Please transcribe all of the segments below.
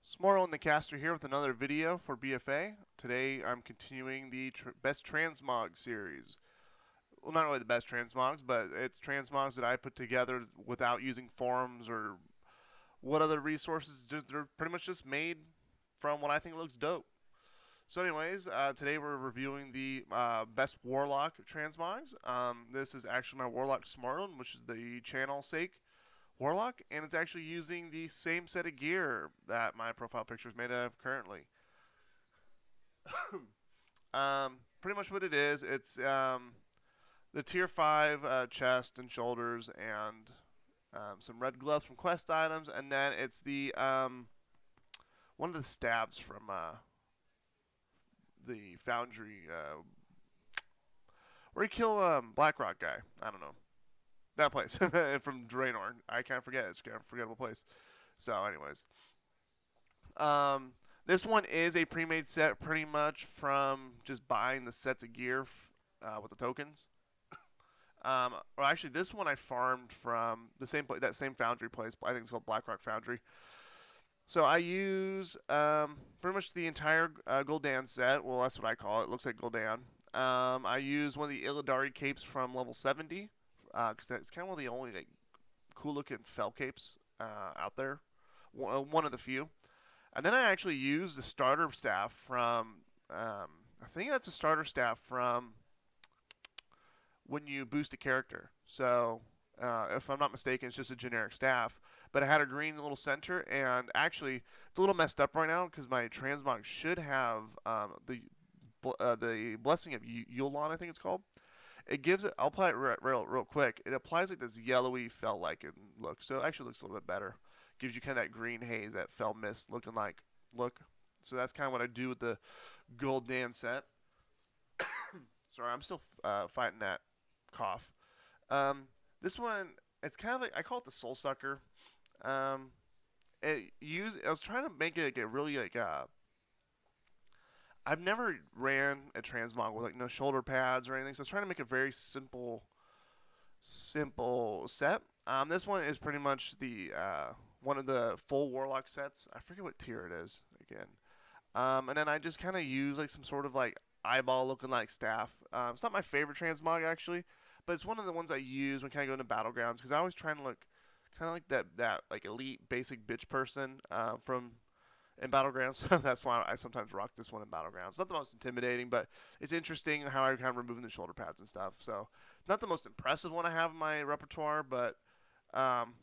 Smorl and the Caster here with another video for BFA. Today I'm continuing the best Transmog series. Well, not really the best Transmogs, but it's Transmogs that I put together without using forums or what other resources. They're pretty much just made from what I think looks dope. So, anyways, today we're reviewing the best Warlock Transmogs. This is actually my Warlock Smartland, which is the channel sake Warlock, and it's actually using the same set of gear that my profile picture is made of currently. Pretty much what it is, it's the tier 5 chest and shoulders and some red gloves from quest items, and then it's the one of the stabs from the Foundry where you kill Blackrock guy. I don't know. That place from Draenor. I can't forget. It's a forgettable place. So, anyways, this one is a pre-made set, pretty much from just buying the sets of gear with the tokens. Or actually, this one I farmed from the same that same foundry place. I think it's called Blackrock Foundry. So I use pretty much the entire Gul'dan set. Well, that's what I call it. It looks like Gul'dan. I use one of the Illidari capes from level 70 because that's kind of one of the only like cool-looking fell capes out there. One of the few. And then I actually use the starter staff from. I think that's a starter staff from when you boost a character. So, if I'm not mistaken, it's just a generic staff. But it had a green little center, and actually, it's a little messed up right now because my transmog should have the blessing of ny'alotha, I think it's called. It gives it. I'll apply it real quick. It applies like this yellowy felt-like look. So it actually looks a little bit better. Gives you kind of that green haze, that fell mist looking like look. So that's kind of what I do with the Gul'dan set. Sorry, I'm still fighting that cough. This one, it's kind of like I call it the Soul Sucker. Um, I was trying to make it get really like I've never ran a transmog with like no shoulder pads or anything, so I was trying to make a very simple set. This one is pretty much the one of the full Warlock sets. I forget what tier it is again. And then I just kind of use like some sort of like eyeball looking like staff. It's not my favorite transmog actually, but it's one of the ones I use when kind of go into battlegrounds because I always try to look kind of like that like elite basic bitch person from in battlegrounds. That's why I sometimes rock this one in battlegrounds. It's not the most intimidating, but it's interesting how I kind of removing the shoulder pads and stuff. So not the most impressive one I have in my repertoire, but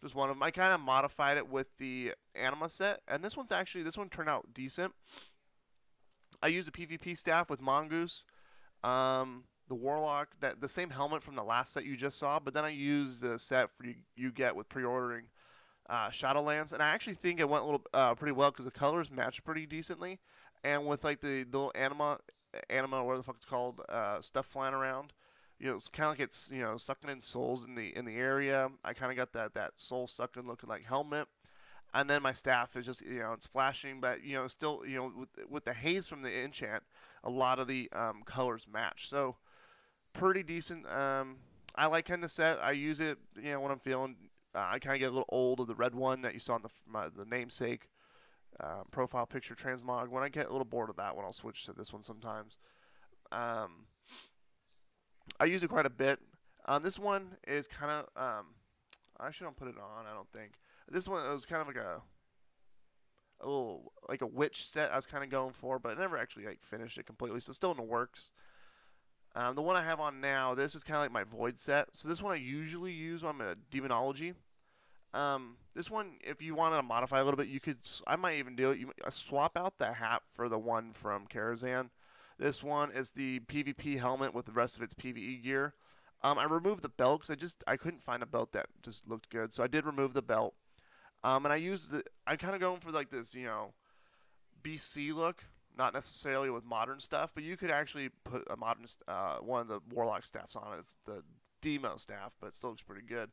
just one of them. I kind of modified it with the anima set, and this one turned out decent. I used a PvP staff with mongoose. The warlock, that the same helmet from the last set you just saw, but then I used the set for you get with pre-ordering Shadowlands, and I actually think it went a little pretty well because the colors match pretty decently, and with like the little anima, whatever the fuck it's called, stuff flying around. It's kind of like it's sucking in souls in the area. I kind of got that soul sucking looking like helmet, and then my staff is just it's flashing, but still with the haze from the enchant, a lot of the colors match. So pretty decent. I like kind of set. I use it when I'm feeling. I kind of get a little old of the red one that you saw in the namesake profile picture transmog. When I get a little bored of that one, I'll switch to this one sometimes. Um, I use it quite a bit. This one is kind of. I actually don't put it on. I don't think this one was kind of like a little like a witch set I was kind of going for, but I never actually like finished it completely. So still in the works. The one I have on now, this is kind of like my void set. So this one I usually use when I'm in a demonology. This one, if you wanted to modify a little bit, you could. I might even do it. You swap out the hat for the one from Karazhan. This one is the PvP helmet with the rest of its PvE gear. I removed the belt because I couldn't find a belt that just looked good, so I did remove the belt. And I used the. I'm kind of going for like this, BC look, not necessarily with modern stuff, but you could actually put a modern one of the Warlock staffs on it. It's the demo staff, but it still looks pretty good.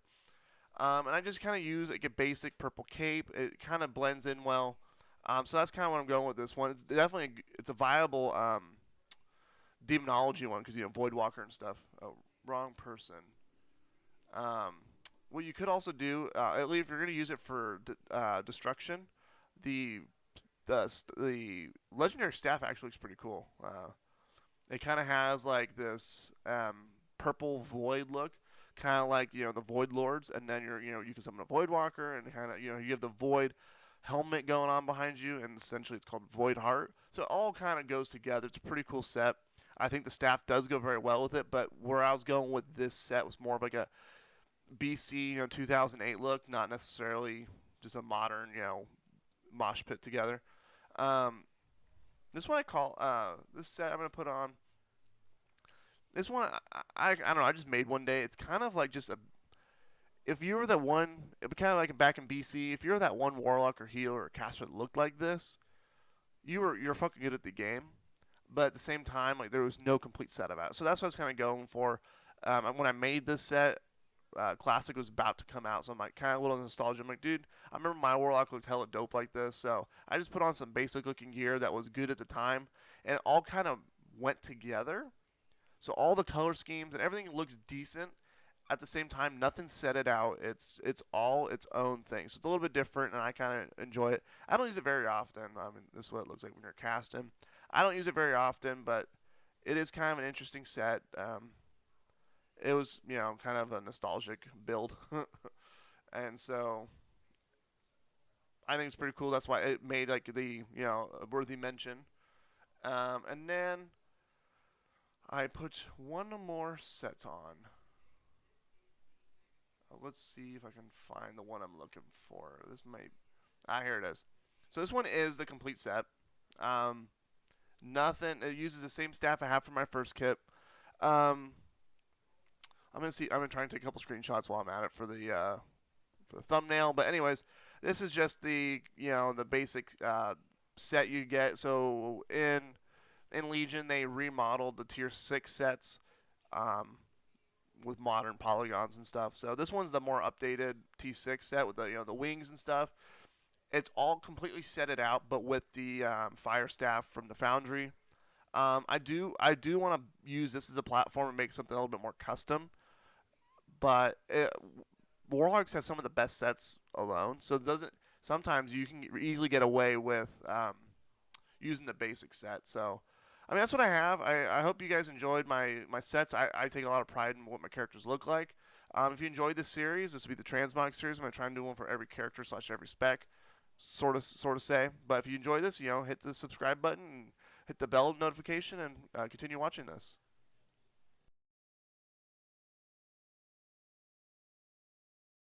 And I just kind of use like a basic purple cape. It kind of blends in well. So that's kind of what I'm going with this one. It's definitely it's a viable demonology one because Void Walker and stuff. Oh, wrong person. Um, what you could also do, at least if you're going to use it for destruction, the the legendary staff actually looks pretty cool. It kind of has like this purple void look, kind of like the Void Lords, and then you can summon a Void Walker, and kind of you have the Void helmet going on behind you, and essentially it's called Void Heart. So it all kind of goes together. It's a pretty cool set. I think the staff does go very well with it, but where I was going with this set was more of like a BC 2008 look, not necessarily just a modern mosh pit together. Um, this one I call this set I'm gonna put on. This one I don't know. I just made one day. It's kind of like just a if you were that one, it kind of like back in BC. If you were that one warlock or healer or caster that looked like this, you're fucking good at the game. But at the same time, like there was no complete set about it. So that's what I was kind of going for. When I made this set, Classic was about to come out, so I'm like kind of a little nostalgia. I'm like, dude, I remember my Warlock looked hella dope like this, so I just put on some basic looking gear that was good at the time, and it all kind of went together. So all the color schemes and everything looks decent. At the same time, nothing set it out. It's all its own thing. So it's a little bit different, and I kind of enjoy it. I don't use it very often. I mean, this is what it looks like when you're casting. I don't use it very often, but it is kind of an interesting set. It was kind of a nostalgic build, and so I think it's pretty cool. That's why it made like the a worthy mention. And then I put one more set on. Let's see if I can find the one I'm looking for. This might. Here it is. So this one is the complete set. Um, Nothing. It uses the same staff I have for my first kit. Um, I'm gonna see. I'm gonna try and take a couple screenshots while I'm at it for the thumbnail. But anyways, this is just the basic set you get. So in Legion they remodeled the tier 6 sets with modern polygons and stuff. So this one's the more updated T6 set with the wings and stuff. It's all completely set it out, but with the fire staff from the Foundry. I do want to use this as a platform and make something a little bit more custom. But Warlocks has some of the best sets alone, so it doesn't. Sometimes you can easily get away with using the basic set. So, I mean, that's what I have. I hope you guys enjoyed my sets. I take a lot of pride in what my characters look like. If you enjoyed this series, this will be the Transmog series. I'm gonna try and do one for every character / every spec, sort of say. But if you enjoy this, hit the subscribe button and hit the bell notification and continue watching this.